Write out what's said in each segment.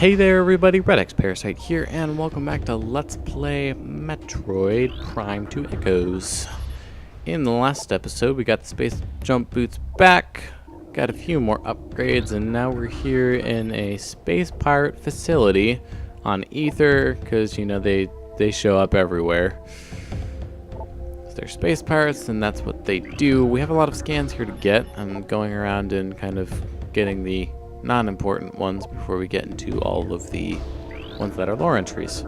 Hey there everybody, redxparasite here, and welcome back to Let's Play Metroid Prime 2 Echoes. In the last episode, we got the space jump boots back, got a few more upgrades, and now we're here in a space pirate facility on Ether, because, you know, they show up everywhere. They're space pirates, and that's what they do. We have a lot of scans here to get. I'm going around and kind of getting the non-important ones before we get into all of the ones that are lore entries.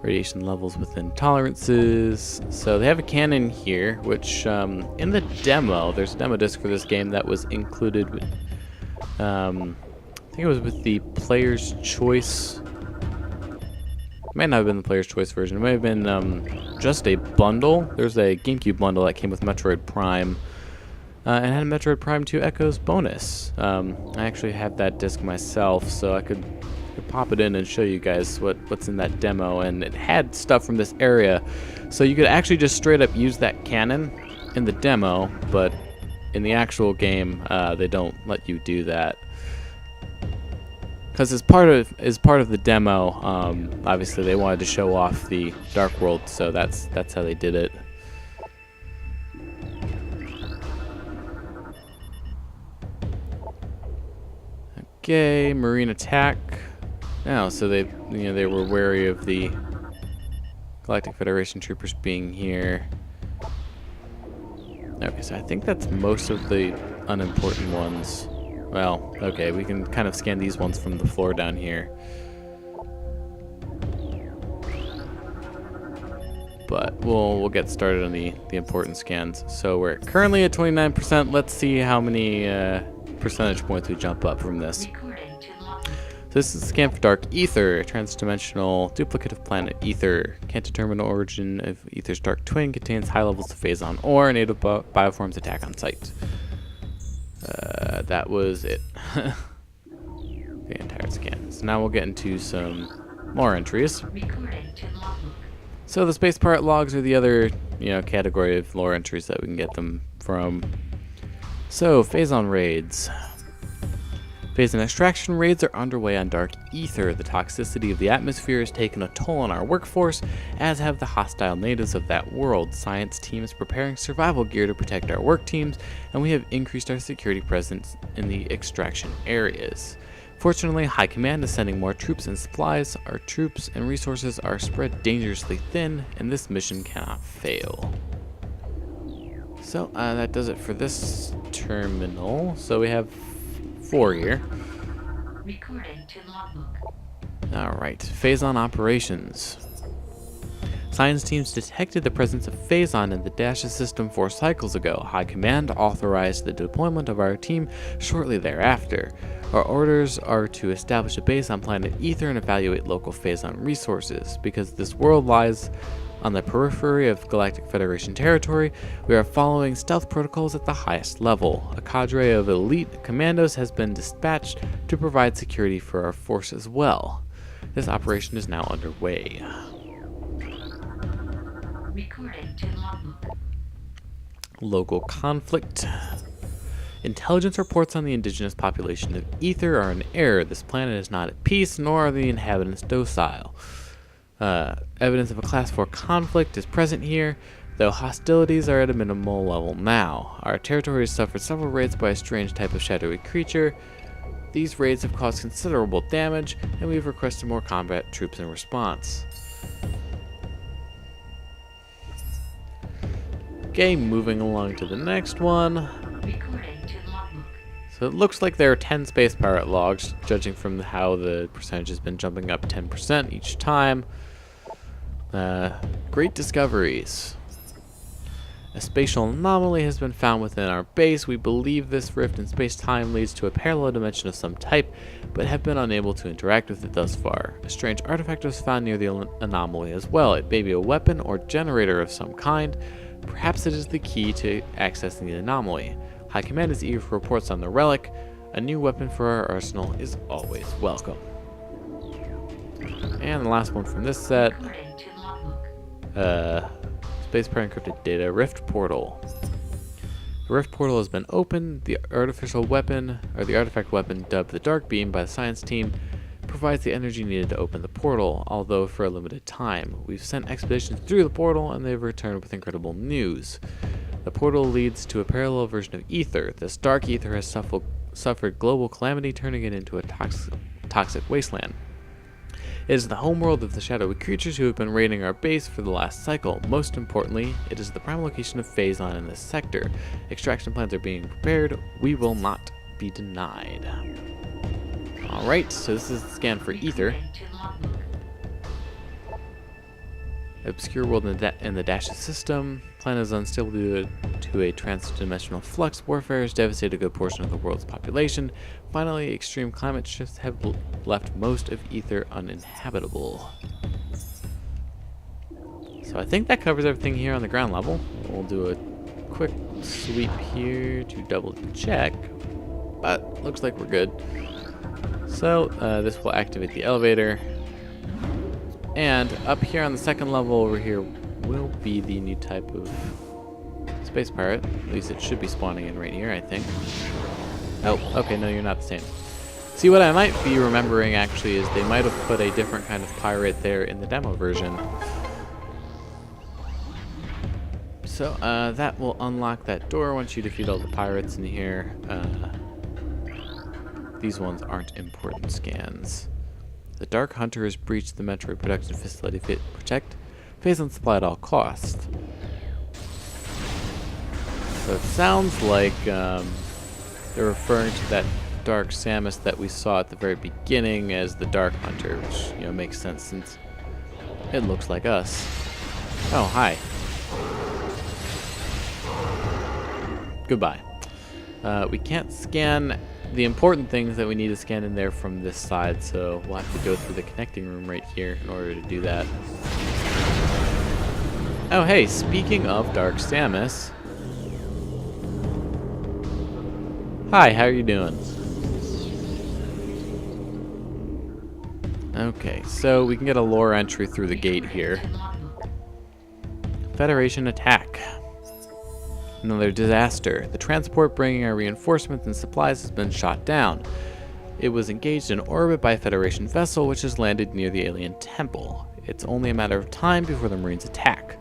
Radiation levels within tolerances. So they have a cannon here, which in the demo, there's a demo disc for this game that was included with, I think it was with the player's choice. It might not have been the player's choice version. It might have been just a bundle. There's a GameCube bundle that came with Metroid Prime. And had a Metroid Prime 2 Echoes bonus. I actually have that disc myself, so I could pop it in and show you guys what's in that demo. And it had stuff from this area, so you could actually just straight up use that cannon in the demo, but in the actual game, they don't let you do that. Because as part of the demo, obviously they wanted to show off the Dark World, so that's how they did it. Okay, marine attack. Oh, so they were wary of the Galactic Federation troopers being here. Okay, so I think that's most of the unimportant ones. Well, okay, we can kind of scan these ones from the floor down here. But we'll get started on the important scans. So we're currently at 29%. Let's see how many percentage points we jump up from this. So this is a scan for Dark Ether, a transdimensional duplicative planet Ether. Can't determine the origin of Ether's dark twin, contains high levels of phazon ore, native bioforms attack on sight. That was it. The entire scan. So now we'll get into some more entries. So the space pirate logs are the other, category of lore entries that we can get them from. So, phazon raids. Phazon extraction raids are underway on Dark Ether. The toxicity of the atmosphere has taken a toll on our workforce, as have the hostile natives of that world. Science team is preparing survival gear to protect our work teams, and we have increased our security presence in the extraction areas. Fortunately, High Command is sending more troops and supplies. Our troops and resources are spread dangerously thin, and this mission cannot fail. So that does it for this terminal. So we have 4 here. Recording to logbook. Alright, phazon operations. Science teams detected the presence of phazon in the Dash system 4 cycles ago. High Command authorized the deployment of our team shortly thereafter. Our orders are to establish a base on planet Ether and evaluate local phazon resources. Because this world lies on the periphery of Galactic Federation territory, we are following stealth protocols at the highest level. A cadre of elite commandos has been dispatched to provide security for our force as well. This operation is now underway. Recording to logbook. Local conflict. Intelligence reports on the indigenous population of Ether are in error. This planet is not at peace, nor are the inhabitants docile. Evidence of a Class 4 conflict is present here, though hostilities are at a minimal level now. Our territory has suffered several raids by a strange type of shadowy creature. These raids have caused considerable damage, and we've requested more combat troops in response. Okay, moving along to the next one. Recording to logbook. So it looks like there are 10 space pirate logs, judging from how the percentage has been jumping up 10% each time. Great discoveries. A spatial anomaly has been found within our base. We believe this rift in space-time leads to a parallel dimension of some type, but have been unable to interact with it thus far. A strange artifact was found near the anomaly as well. It may be a weapon or generator of some kind. Perhaps it is the key to accessing the anomaly. High Command is eager for reports on the relic. A new weapon for our arsenal is always welcome. And the last one from this set. Recording to logbook. Space pirate encrypted data rift portal. The rift portal has been opened. The artificial weapon, or the artifact weapon dubbed the Dark Beam by the science team, provides the energy needed to open the portal, although for a limited time. We've sent expeditions through the portal, and they've returned with incredible news. The portal leads to a parallel version of Ether. This dark ether has suffered global calamity, turning it into a toxic wasteland. It is the homeworld of the shadowy creatures who have been raiding our base for the last cycle. Most importantly, it is the prime location of Phazon in this sector. Extraction plans are being prepared. We will not be denied. Alright, so this is the scan for Ether. Reporting to logbook. Obscure world in the Dashes system. Planet is unstable due to a transdimensional flux. Warfare has devastated a good portion of the world's population. Finally, extreme climate shifts have left most of Ether uninhabitable. So I think that covers everything here on the ground level. We'll do a quick sweep here to double check, but looks like we're good. So this will activate the elevator. And up here on the second level over here will be the new type of space pirate. At least it should be spawning in right here, I think. Oh, okay, no, you're not the same. See, what I might be remembering actually is they might have put a different kind of pirate there in the demo version. So that will unlock that door once you defeat all the pirates in here. These ones aren't important scans. The Dark Hunter has breached the Metroid production facility. Protect Phazon supply at all costs. So it sounds like they're referring to that Dark Samus that we saw at the very beginning as the Dark Hunter, which makes sense since it looks like us. Oh, hi. Goodbye. We can't scan the important things that we need to scan in there from this side, so we'll have to go through the connecting room right here in order to do that. Oh hey, speaking of Dark Samus. Hi, how are you doing? Okay, so we can get a lore entry through the gate here. Federation attack. Another disaster. The transport bringing our reinforcements and supplies has been shot down. It was engaged in orbit by a Federation vessel which has landed near the alien temple. It's only a matter of time before the Marines attack.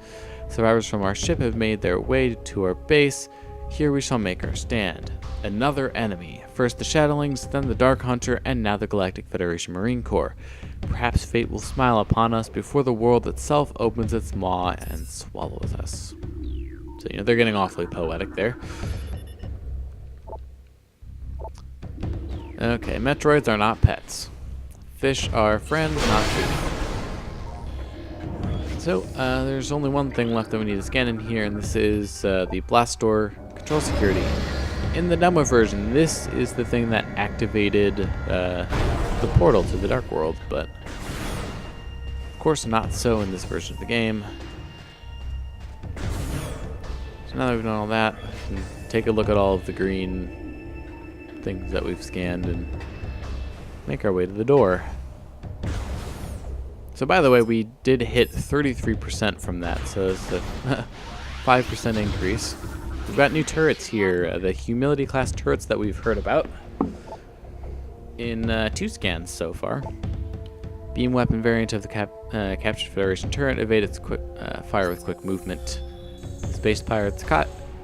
Survivors from our ship have made their way to our base. Here we shall make our stand. Another enemy. First the Shadowlings, then the Dark Hunter, and now the Galactic Federation Marine Corps. Perhaps fate will smile upon us before the world itself opens its maw and swallows us. So, they're getting awfully poetic there. Okay, Metroids are not pets. Fish are friends, not food. So, there's only one thing left that we need to scan in here, and this is the blast door control security. In the demo version, this is the thing that activated the portal to the Dark World, but of course not so in this version of the game. So now that we've done all that, we can take a look at all of the green things that we've scanned and make our way to the door. So by the way, we did hit 33% from that, so it's a 5% increase. We've got new turrets here, the humility class turrets that we've heard about in 2 scans so far. Beam weapon variant of the captured Federation turret, evade its quick fire with quick movement. Space pirates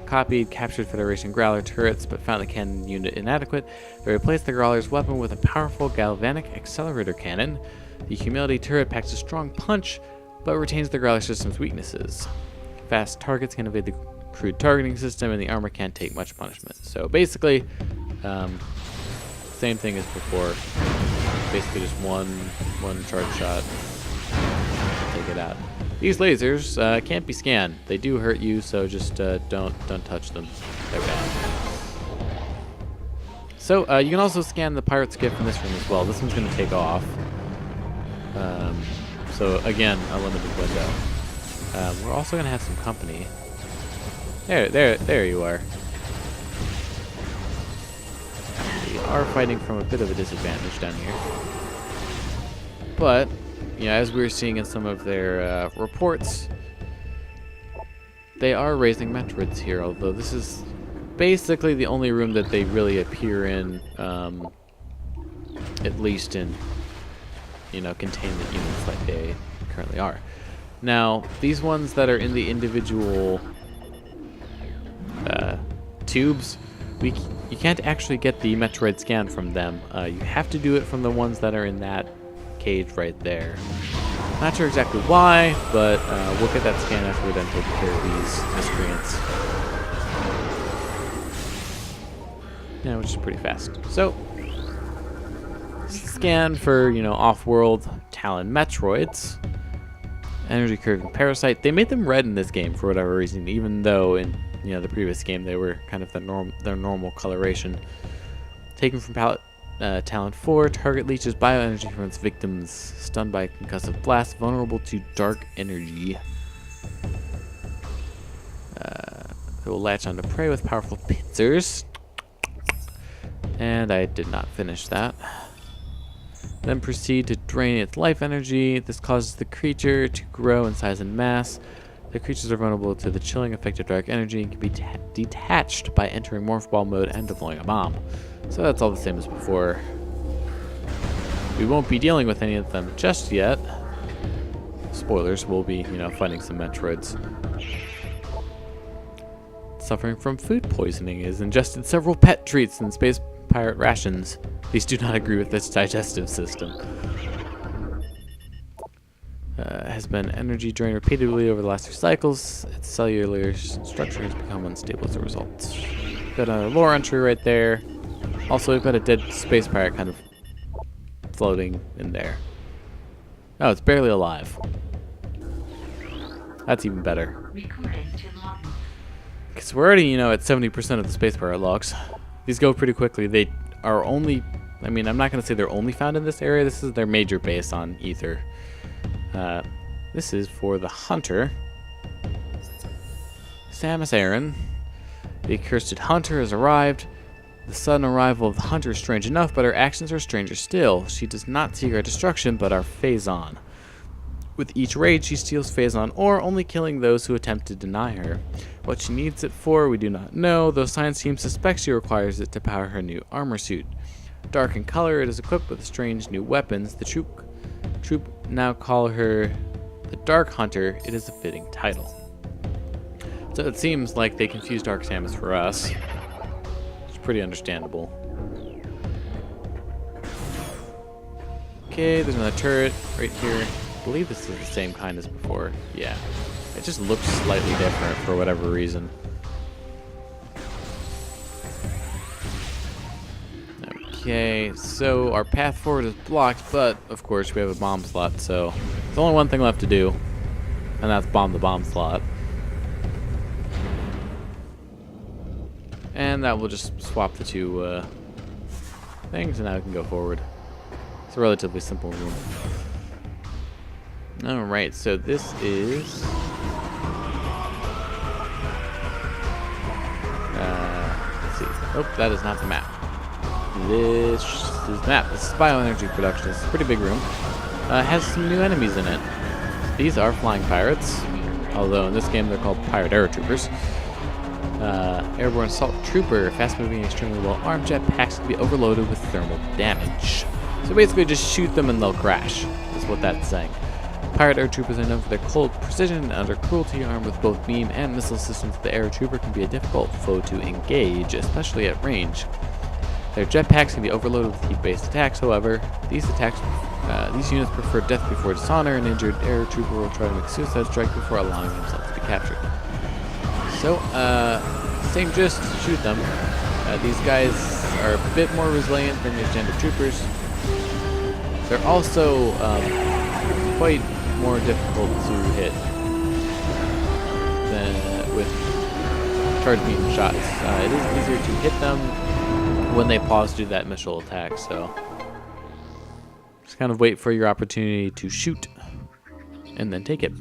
copied captured Federation Growler turrets, but found the cannon unit inadequate. They replaced the Growler's weapon with a powerful galvanic accelerator cannon. The humility turret packs a strong punch, but retains the Growler system's weaknesses. Fast targets can evade the crude targeting system, and the armor can't take much punishment. So basically, same thing as before. Basically just one charge shot, take it out. These lasers can't be scanned. They do hurt you, so just don't touch them. They're bad. So you can also scan the pirate's gift in this room as well. This one's going to take off. So again, a limited window. We're also going to have some company. There you are. We are fighting from a bit of a disadvantage down here. But, as we were seeing in some of their reports, they are raising Metroids here, although this is basically the only room that they really appear in, at least in, containment units like they currently are. Now, these ones that are in the individual tubes, you can't actually get the Metroid scan from them. You have to do it from the ones that are in that cage right there. Not sure exactly why, but we'll get that scan after we're done taking care of these miscreants. Yeah, which is pretty fast. So, scan for, off-world Talon Metroids. Energy Curve and Parasite. They made them red in this game for whatever reason, even though in the previous game they were kind of their normal coloration. Taken from Talon 4, target leeches bioenergy from its victims, stunned by concussive blast, vulnerable to dark energy. It will latch onto prey with powerful pincers. And I did not finish that. Then proceed to drain its life energy. This causes the creature to grow in size and mass. The creatures are vulnerable to the chilling effect of dark energy and can be detached by entering morph ball mode and deploying a bomb. So that's all the same as before. We won't be dealing with any of them just yet. Spoilers, we'll be, fighting some Metroids. Suffering from food poisoning, has ingested several pet treats and space pirate rations. These do not agree with its digestive system. Has been energy drained repeatedly over the last 2 cycles. Its cellular structure has become unstable as a result. Got a lore entry right there. Also, we've got a dead space pirate kind of floating in there. Oh, it's barely alive. That's even better. Because we're already, at 70% of the space pirate logs. These go pretty quickly. They are only, I'm not going to say they're only found in this area. This is their major base on Ether. This is for the hunter. Samus Aran. The accursed hunter has arrived. The sudden arrival of the hunter is strange enough, but her actions are stranger still. She does not seek our destruction, but our Phazon. With each raid, she steals Phazon ore, only killing those who attempt to deny her. What she needs it for, we do not know, though science team suspects she requires it to power her new armor suit. Dark in color, it is equipped with strange new weapons. The troop now call her the Dark Hunter. It is a fitting title. So it seems like they confused Dark Samus for us. It's pretty understandable. Okay, there's another turret right here. I believe this is the same kind as before. Yeah. It just looks slightly different for whatever reason. Okay, so our path forward is blocked, but of course we have a bomb slot, so there's only one thing left to do, and that's bomb the bomb slot. And that will just swap the 2 things, and now we can go forward. It's a relatively simple room. Alright, so this is... let's see. Oh, that is not the map. This is the map. This is bioenergy production. It's a pretty big room. It has some new enemies in it. These are flying pirates, although in this game they're called pirate paratroopers. Airborne assault trooper, fast-moving, extremely well-armed jetpacks can be overloaded with thermal damage. So basically, just shoot them and they'll crash. Is what that's saying. Pirate air troopers are known for their cold precision and under cruelty. Armed with both beam and missile systems, the air trooper can be a difficult foe to engage, especially at range. Their jetpacks can be overloaded with heat-based attacks. However, these units prefer death before dishonor. An injured air trooper will try to make a suicide strike before allowing himself to be captured. So, same gist, shoot them. These guys are a bit more resilient than your standard troopers. They're also quite more difficult to hit than with charge beam shots. It is easier to hit them when they pause to do that missile attack, so just kind of wait for your opportunity to shoot and then take it.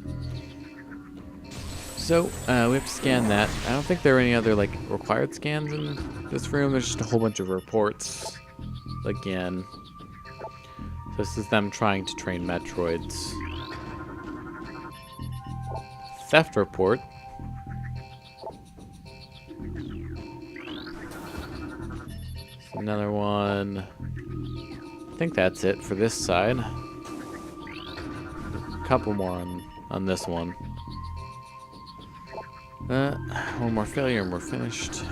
So we have to scan that. I don't think there are any other required scans in this room. There's just a whole bunch of reports again. So this is them trying to train Metroids. Theft report. another one. I think that's it for this side. A couple more on this one. One more failure and we're finished.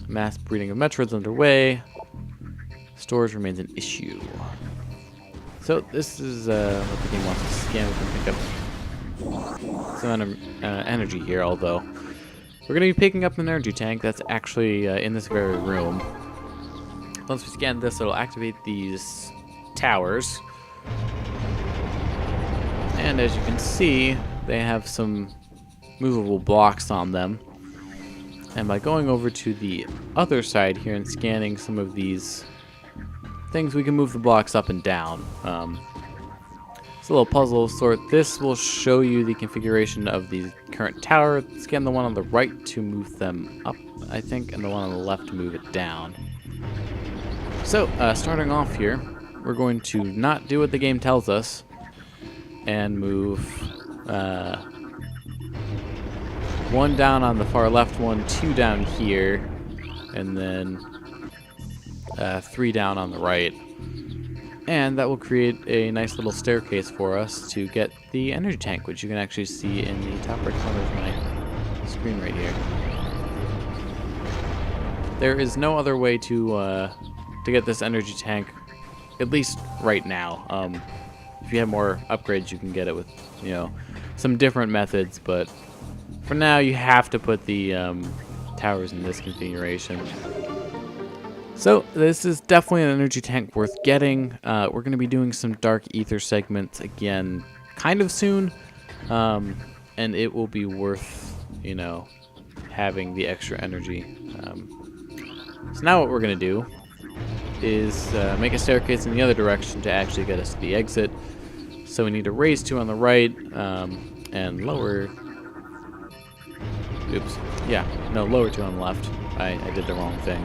Mass breeding of Metroids underway. Storage remains an issue. So this is what the game wants to scan. We can pick up some energy here, although we're going to be picking up an energy tank that's actually in this very room. Once we scan this, it'll activate these towers. And as you can see, they have some movable blocks on them. And by going over to the other side here and scanning some of these things, we can move the blocks up and down. It's a little puzzle of sort. This will show you the configuration of the current tower. Scan the one on the right to move them up, I think, and the one on the left to move it down. So, starting off here, we're going to not do what the game tells us and move one down on the far left one, two down here, and then 3 down on the right. And that will create a nice little staircase for us to get the energy tank, which you can actually see in the top right corner of my screen right here. There is no other way to get this energy tank, at least right now. If you have more upgrades, you can get it with, some different methods, but for now, you have to put the towers in this configuration. So this is definitely an energy tank worth getting. We're going to be doing some dark ether segments again kind of soon, and it will be worth, having the extra energy. So now what we're going to do is make a staircase in the other direction to actually get us to the exit. So we need to raise 2 on the right and lower... Oops. Yeah, no, lower 2 on the left. I did the wrong thing.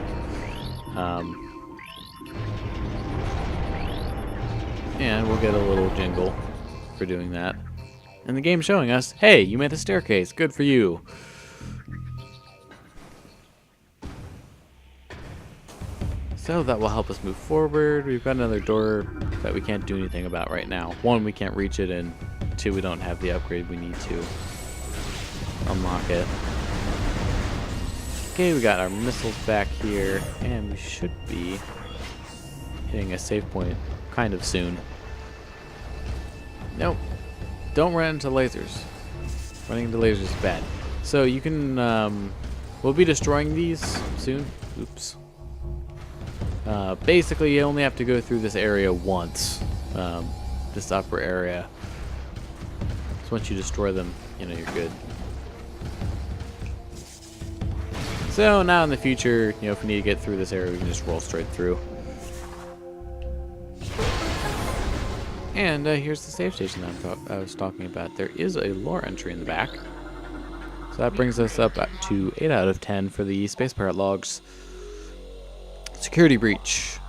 And we'll get a little jingle for doing that. And the game's showing us, hey, you made a staircase. Good for you. So that will help us move forward. We've got another door that we can't do anything about right now. 1, we can't reach it, and 2, we don't have the upgrade we need to unlock it. Okay, we got our missiles back here, and we should be hitting a save point kind of soon. Nope. Don't run into lasers. Running into lasers is bad. So you can, we'll be destroying these soon. Oops. Basically, you only have to go through this area once. This upper area. So once you destroy them, you're good. So now in the future, if we need to get through this area, we can just roll straight through. And here's the save station that I was talking about. There is a lore entry in the back. So that brings us up to 8 out of 10 for the Space Pirate logs. Security breach.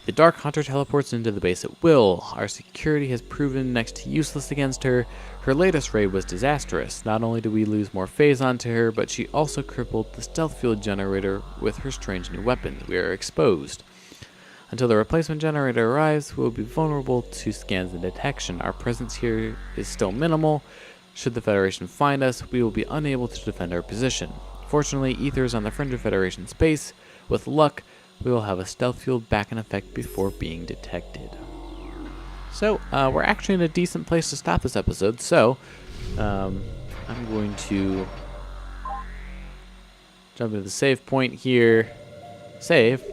The Dark Hunter teleports into the base at will. Our security has proven next to useless against her. Her latest raid was disastrous. Not only did we lose more phase onto her, but she also crippled the stealth field generator with her strange new weapon. We are exposed. Until the replacement generator arrives, we will be vulnerable to scans and detection. Our presence here is still minimal. Should the Federation find us, we will be unable to defend our position. Fortunately, Ether is on the fringe of Federation space. With luck, we will have a stealth field back in effect before being detected. So, we're actually in a decent place to stop this episode, so I'm going to jump into the save point here, save,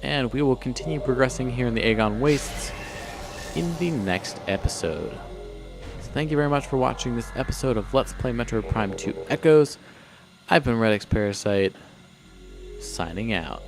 and we will continue progressing here in the Agon Wastes in the next episode. So thank you very much for watching this episode of Let's Play Metroid Prime 2 Echoes. I've been redxparasite, signing out.